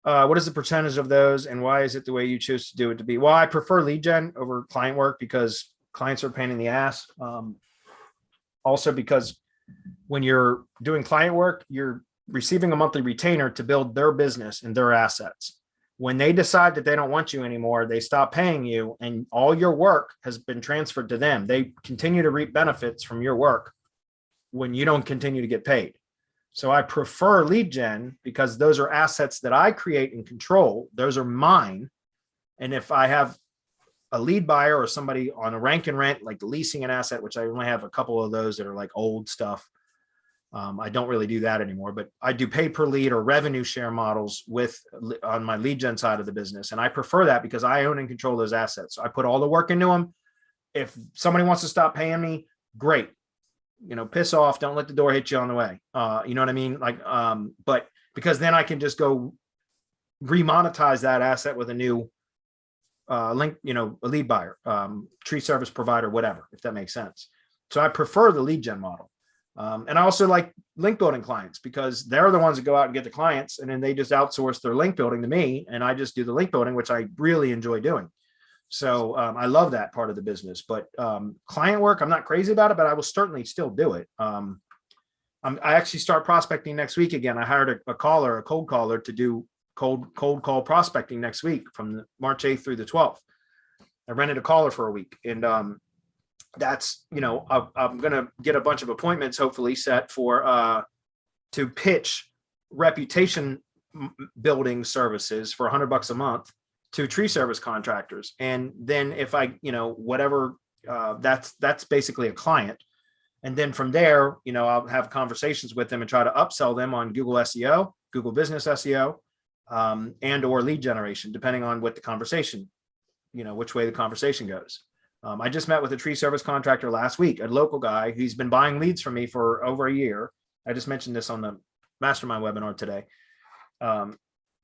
What is the percentage of those and why is it the way you choose to do it to be? Well, I prefer lead gen over client work because clients are a pain in the ass. Also because when you're doing client work, you're receiving a monthly retainer to build their business and their assets. When they decide that they don't want you anymore, they stop paying you and all your work has been transferred to them. They continue to reap benefits from your work when you don't continue to get paid. So I prefer lead gen because those are assets that I create and control. Those are mine. And if I have a lead buyer or somebody on a rank and rent, like leasing an asset, which I only have a couple of those that are like old stuff. I don't really do that anymore, but I do pay per lead or revenue share models on my lead gen side of the business. And I prefer that because I own and control those assets. So I put all the work into them. If somebody wants to stop paying me, great. Piss off. Don't let the door hit you on the way. You know what I mean? But because then I can just go remonetize that asset with a new link, a lead buyer, tree service provider, whatever, if that makes sense. So I prefer the lead gen model. And I also like link building clients because they're the ones that go out and get the clients and then they just outsource their link building to me. And I just do the link building, which I really enjoy doing. So I love that part of the business, but client work, I'm not crazy about it, but I will certainly still do it. I actually start prospecting next week again. I hired a cold caller to do cold call prospecting next week from March 8th through the 12th. I rented a caller for a week and that's, I'm going to get a bunch of appointments hopefully set for to pitch reputation building services for $100 a month to tree service contractors. And then if I, whatever, that's basically a client. And then from there, I'll have conversations with them and try to upsell them on Google SEO, Google Business SEO, and or lead generation, depending on what the conversation, which way the conversation goes. I just met with a tree service contractor last week, a local guy who's been buying leads from me for over a year. I just mentioned this on the mastermind webinar today.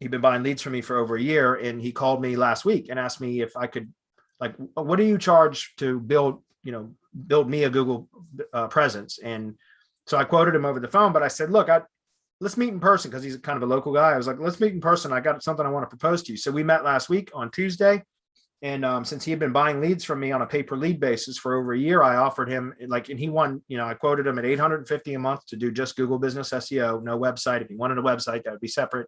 He'd been buying leads from me for over a year. And he called me last week and asked me if I could, what do you charge to build me a Google presence? And so I quoted him over the phone, but I said, look, let's meet in person because he's kind of a local guy. I was like, let's meet in person. I got something I want to propose to you. So we met last week on Tuesday. And since he had been buying leads from me on a pay per lead basis for over a year, I offered him and he won, I quoted him at $850 a month to do just Google Business SEO, no website. If he wanted a website, that would be separate.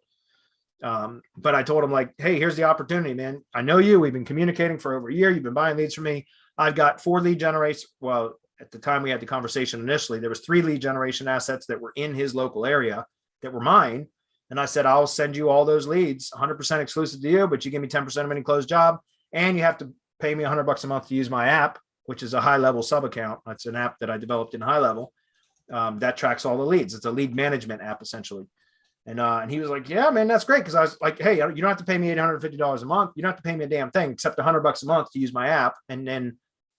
But I told him hey, here's the opportunity, man. I know you, we've been communicating for over a year. You've been buying leads from me. I've got 4 lead generators. Well, at the time we had the conversation initially, there was 3 lead generation assets that were in his local area that were mine. And I said, I'll send you all those leads 100% exclusive to you, but you give me 10% of any closed job. And you have to pay me $100 a month to use my app, which is a high level sub account. That's an app that I developed in high level that tracks all the leads. It's a lead management app essentially. And he was like, yeah, man, that's great. Cause I was like, hey, you don't have to pay me $850 a month. You don't have to pay me a damn thing except $100 a month to use my app. And then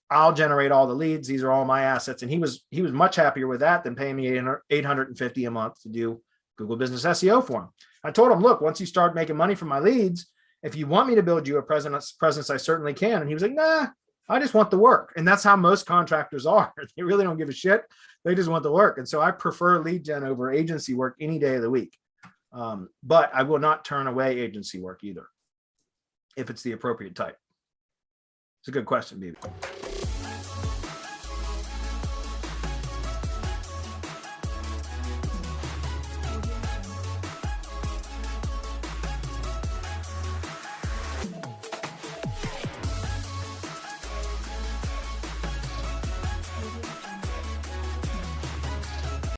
I'll generate all the leads. These are all my assets. And he was much happier with that than paying me $850 a month to do Google Business SEO for him. I told him, look, once you start making money from my leads, if you want me to build you a presence, I certainly can. And he was like, nah, I just want the work. And that's how most contractors are. They really don't give a shit. They just want the work. And so I prefer lead gen over agency work any day of the week. But I will not turn away agency work either, if it's the appropriate type. It's a good question, baby.